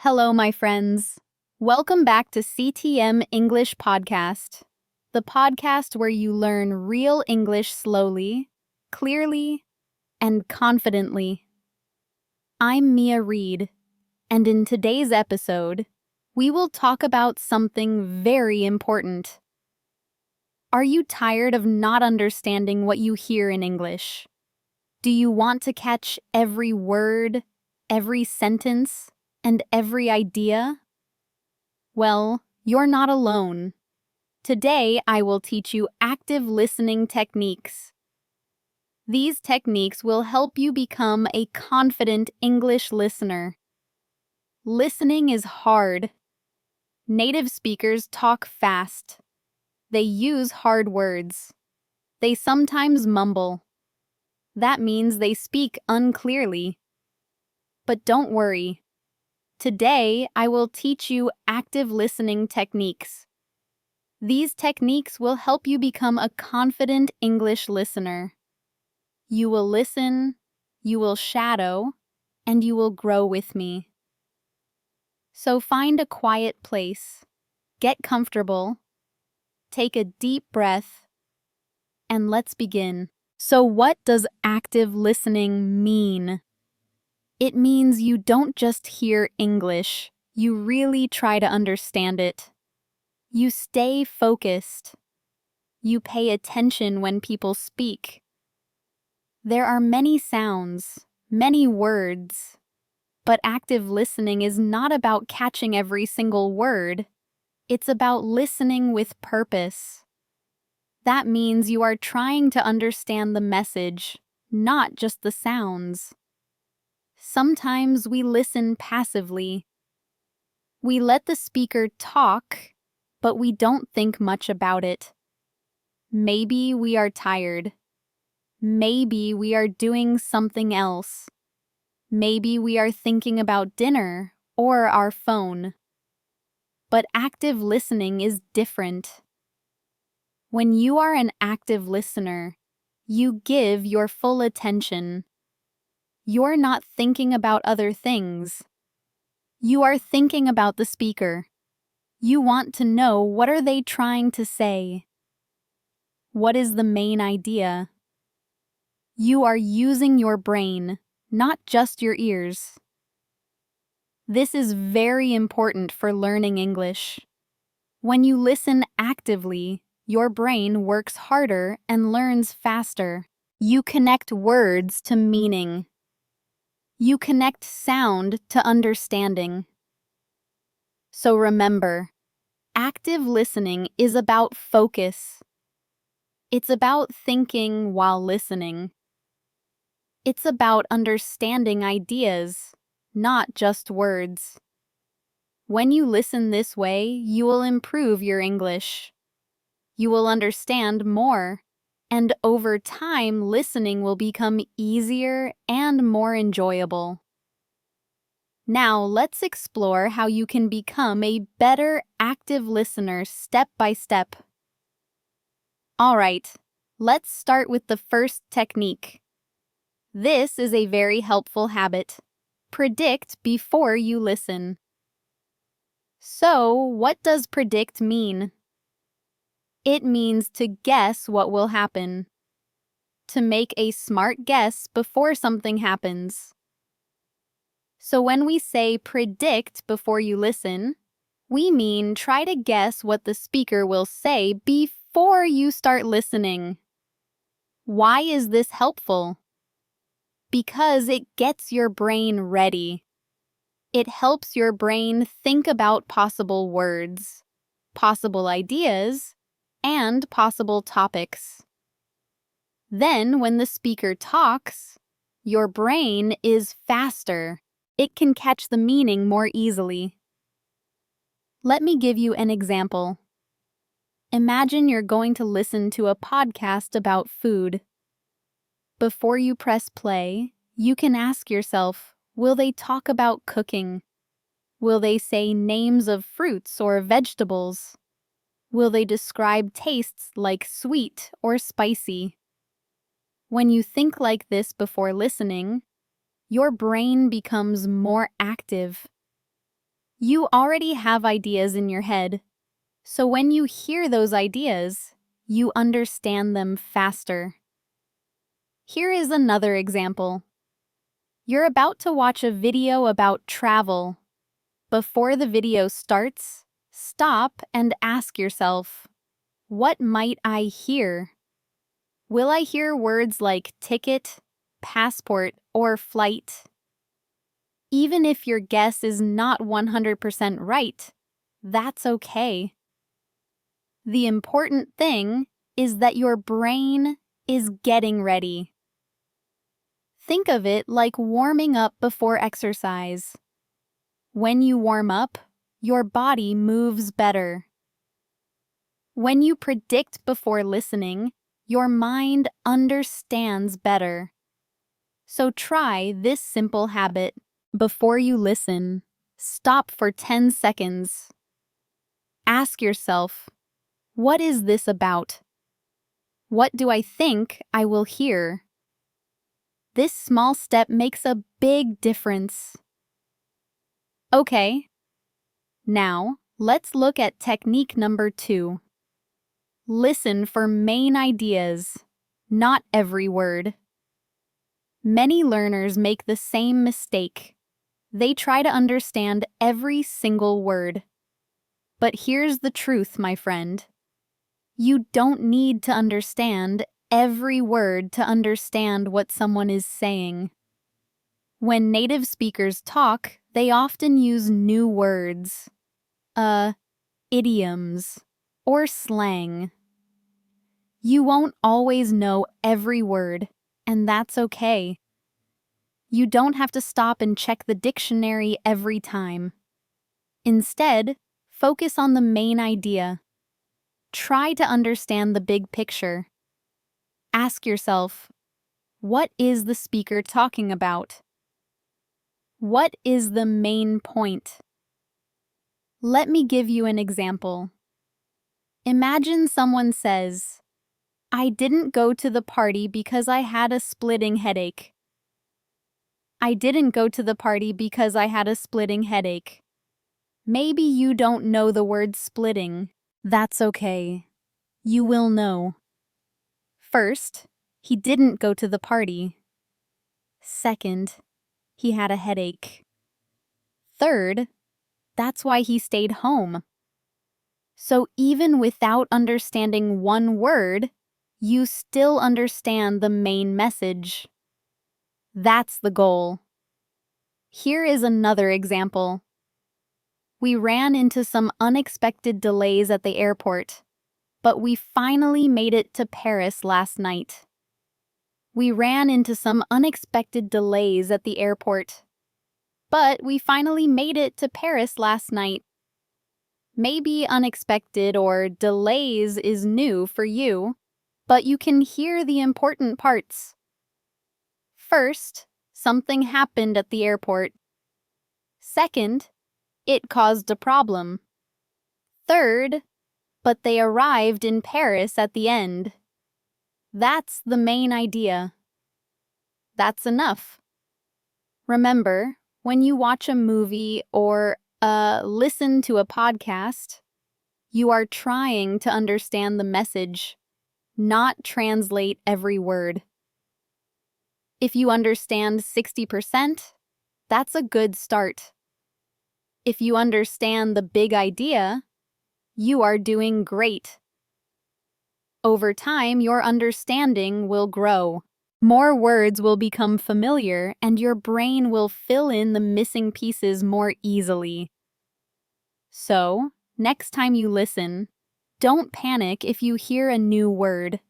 Hello, my friends. Welcome back to CTM English Podcast, the podcast where you learn real English slowly, clearly, and confidently. I'm Mia Reed, and in today's episode, we will talk about something very important. Are you tired of not understanding what you hear in English? Do you want to catch every word, every sentence, and every idea? Well, you're not alone. Today, I will teach you active listening techniques. These techniques will help you become a confident English listener. Listening is hard. Native speakers talk fast. They use hard words. They sometimes mumble. That means they speak unclearly. But don't worry. Today, I will teach you active listening techniques. These techniques will help you become a confident English listener. You will listen, you will shadow, and you will grow with me. So find a quiet place, get comfortable, take a deep breath, and let's begin. So what does active listening mean? It means you don't just hear English, you really try to understand it. You stay focused. You pay attention when people speak. There are many sounds, many words, but active listening is not about catching every single word. It's about listening with purpose. That means you are trying to understand the message, not just the sounds. Sometimes we listen passively. We let the speaker talk, but we don't think much about it. Maybe we are tired. Maybe we are doing something else. Maybe we are thinking about dinner or our phone. But active listening is different. When you are an active listener, you give your full attention. You're not thinking about other things. You are thinking about the speaker. You want to know, what are they trying to say? What is the main idea? You are using your brain, not just your ears. This is very important for learning English. When you listen actively, your brain works harder and learns faster. You connect words to meaning. You connect sound to understanding. So remember, active listening is about focus. It's about thinking while listening. It's about understanding ideas, not just words. When you listen this way, you will improve your English. You will understand more, and over time, listening will become easier and more enjoyable. Now, let's explore how you can become a better active listener step by step. All right, let's start with the first technique. This is a very helpful habit. Predict before you listen. So, what does predict mean? It means to guess what will happen. To make a smart guess before something happens. So when we say predict before you listen, we mean try to guess what the speaker will say before you start listening. Why is this helpful? Because it gets your brain ready. It helps your brain think about possible words, possible ideas, and possible topics. Then, when the speaker talks, your brain is faster. It can catch the meaning more easily. Let me give you an example. Imagine you're going to listen to a podcast about food. Before you press play, you can ask yourself, will they talk about cooking? Will they say names of fruits or vegetables? Will they describe tastes like sweet or spicy? When you think like this before listening, your brain becomes more active. You already have ideas in your head, so when you hear those ideas, you understand them faster. Here is another example. You're about to watch a video about travel. Before the video starts, stop and ask yourself, what might I hear? Will I hear words like ticket, passport, or flight? Even if your guess is not 100% right, that's okay. The important thing is that your brain is getting ready. Think of it like warming up before exercise. When you warm up, your body moves better. When you predict before listening, your mind understands better. So try this simple habit. Before you listen, stop for 10 seconds. Ask yourself, what is this about? What do I think I will hear? This small step makes a big difference. Okay, now let's look at technique number 2. Listen for main ideas, not every word. Many learners make the same mistake. They try to understand every single word. But here's the truth, my friend. You don't need to understand every word to understand what someone is saying. When native speakers talk, they often use new words, idioms, or slang. You won't always know every word, and that's okay. You don't have to stop and check the dictionary every time. Instead, focus on the main idea. Try to understand the big picture. Ask yourself, what is the speaker talking about? What is the main point? Let me give you an example. Imagine someone says, I didn't go to the party because I had a splitting headache. I didn't go to the party because I had a splitting headache. Maybe you don't know the word splitting. That's okay. You will know. First, he didn't go to the party. Second, he had a headache. Third, that's why he stayed home. So even without understanding one word, you still understand the main message. That's the goal. Here is another example. We ran into some unexpected delays at the airport, but we finally made it to Paris last night. We ran into some unexpected delays at the airport, but we finally made it to Paris last night. Maybe unexpected or delays is new for you, but you can hear the important parts. First, something happened at the airport. Second, it caused a problem. Third, but they arrived in Paris at the end. That's the main idea. That's enough. Remember, when you watch a movie or listen to a podcast, you are trying to understand the message, not translate every word. If you understand 60%, that's a good start. If you understand the big idea, you are doing great. Over time, your understanding will grow. More words will become familiar, and your brain will fill in the missing pieces more easily. So, next time you listen, don't panic if you hear a new word.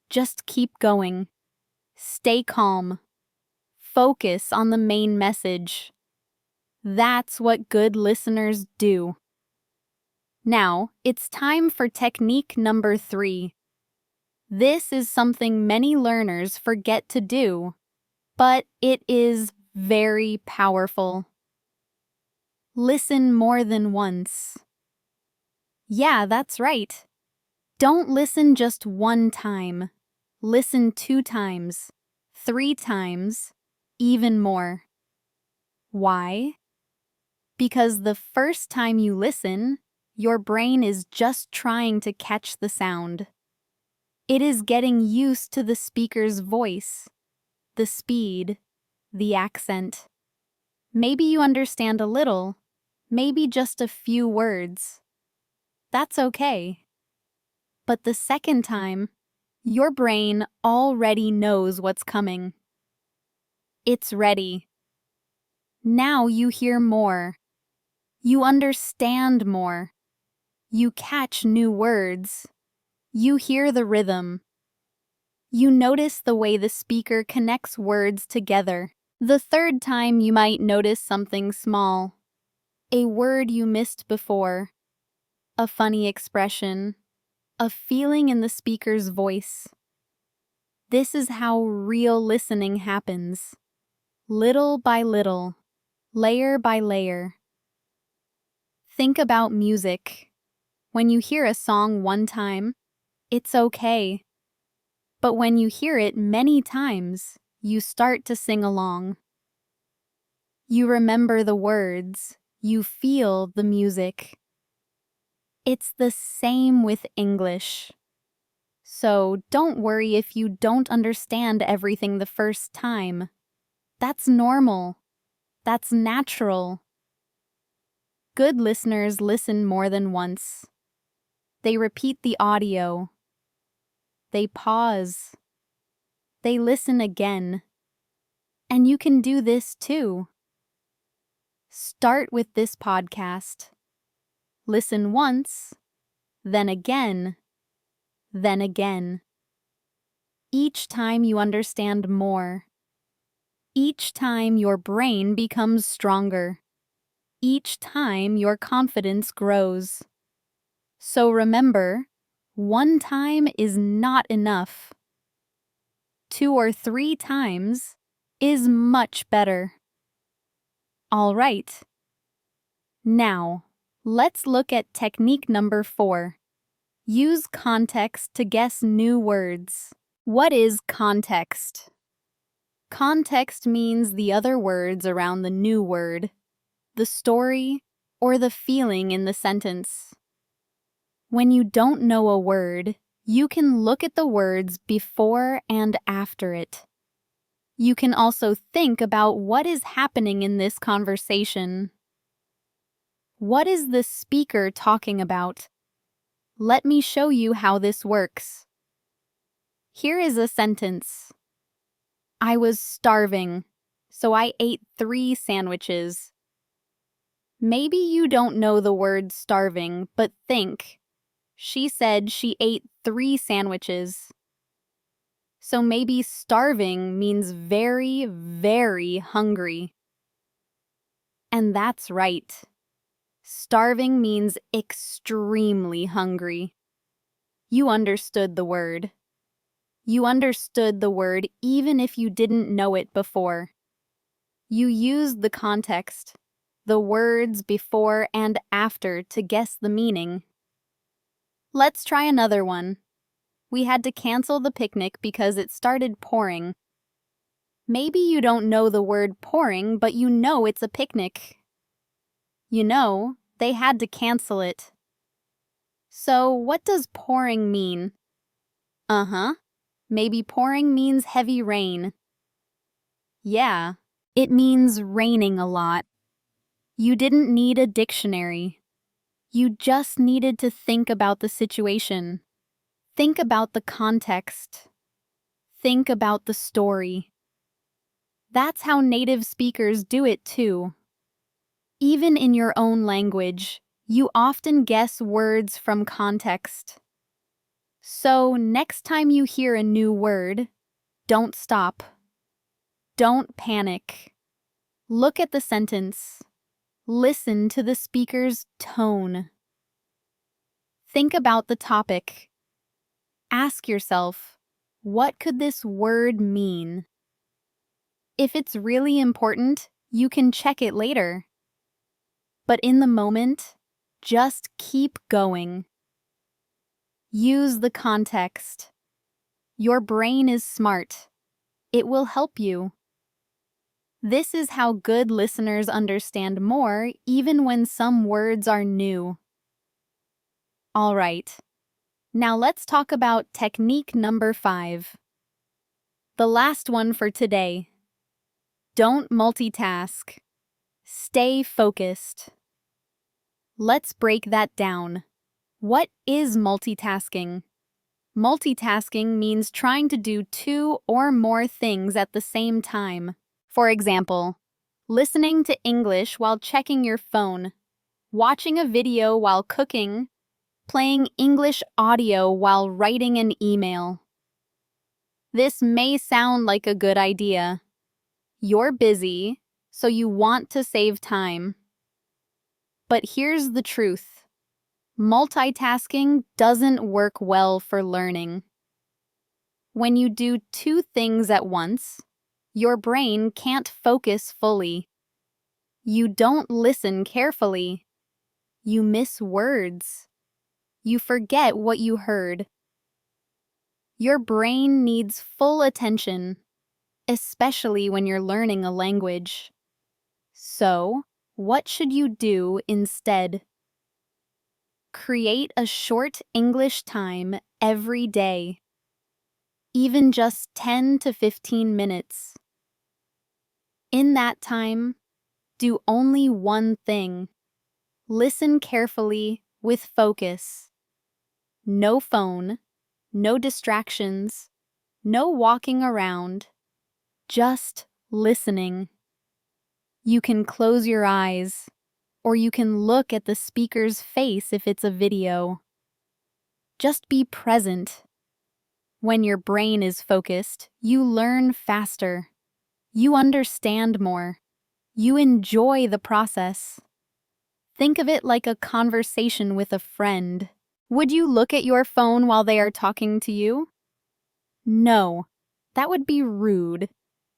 Just keep going. Stay calm. Focus on the main message. That's what good listeners do. Now, it's time for technique number 3. This is something many learners forget to do, but it is very powerful. Listen more than once. Yeah, that's right. Don't listen just one time. Listen 2 times, 3 times, even more. Why? because the first time you listen, your brain is just trying to catch the sound. It is getting used to the speaker's voice, the speed, the accent. Maybe you understand a little, maybe just a few words. That's okay. But the second time, your brain already knows what's coming. It's ready. Now you hear more. You understand more. You catch new words. You hear the rhythm. You notice the way the speaker connects words together. The third time you might notice something small. A word you missed before. A funny expression. A feeling in the speaker's voice. This is how real listening happens. Little by little, layer by layer. Think about music. When you hear a song one time, it's okay. But when you hear it many times, you start to sing along. You remember the words. You feel the music. It's the same with English. So don't worry if you don't understand everything the first time. That's normal. That's natural. Good listeners listen more than once. They repeat the audio. They pause. They listen again. And you can do this too. Start with this podcast. Listen once, then again, then again. Each time you understand more. Each time your brain becomes stronger. Each time your confidence grows. So remember, one time is not enough. 2 or 3 times is much better. All right. Now, let's look at technique number 4. Use context to guess new words. What is context? Context means the other words around the new word, the story, or the feeling in the sentence. When you don't know a word, you can look at the words before and after it. You can also think about what is happening in this conversation. What is the speaker talking about? Let me show you how this works. Here is a sentence. I was starving, so I ate 3 sandwiches. Maybe you don't know the word starving, but think. She said she ate 3 sandwiches. So maybe starving means very, very hungry. And that's right. Starving means extremely hungry. You understood the word. You understood the word even if you didn't know it before. You used the context, the words before and after to guess the meaning. Let's try another one. We had to cancel the picnic because it started pouring. Maybe you don't know the word pouring, but you know it's a picnic. You know, they had to cancel it. So, what does pouring mean? Maybe pouring means heavy rain. Yeah, it means raining a lot. You didn't need a dictionary. You just needed to think about the situation. Think about the context. Think about the story. That's how native speakers do it too. Even in your own language, you often guess words from context. So, next time you hear a new word, don't stop. Don't panic. Look at the sentence. Listen to the speaker's tone. Think about the topic. Ask yourself, what could this word mean? If it's really important, you can check it later. But in the moment, just keep going. Use the context. Your brain is smart. It will help you. This is how good listeners understand more even when some words are new. All right, now let's talk about technique number 5. The last one for today. Don't multitask. Stay focused. Let's break that down. What is multitasking? Multitasking means trying to do 2 or more things at the same time. For example, listening to English while checking your phone, watching a video while cooking, playing English audio while writing an email. This may sound like a good idea. You're busy, so you want to save time. But here's the truth. Multitasking doesn't work well for learning. When you do 2 things at once, your brain can't focus fully. You don't listen carefully. You miss words. You forget what you heard. Your brain needs full attention, especially when you're learning a language. So, what should you do instead? Create a short English time every day, even just 10 to 15 minutes. In that time, do only one thing. Listen carefully with focus. No phone, no distractions, no walking around, just listening. You can close your eyes, or you can look at the speaker's face if it's a video. Just be present. When your brain is focused, you learn faster. You understand more. You enjoy the process. Think of it like a conversation with a friend. Would you look at your phone while they are talking to you? No, that would be rude.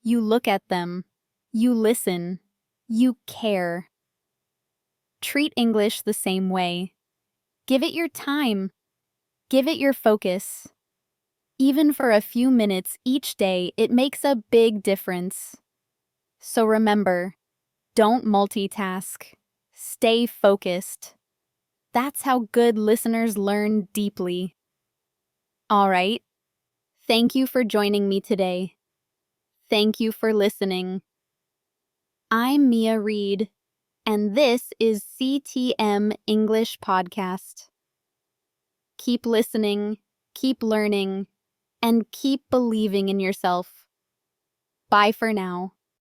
You look at them. You listen. You care. Treat English the same way. Give it your time. Give it your focus. Even for a few minutes each day, it makes a big difference. So remember, don't multitask. Stay focused. That's how good listeners learn deeply. All right. Thank you for joining me today. Thank you for listening. I'm Mia Reed, and this is CTM English Podcast. Keep listening, keep learning, and keep believing in yourself. Bye for now.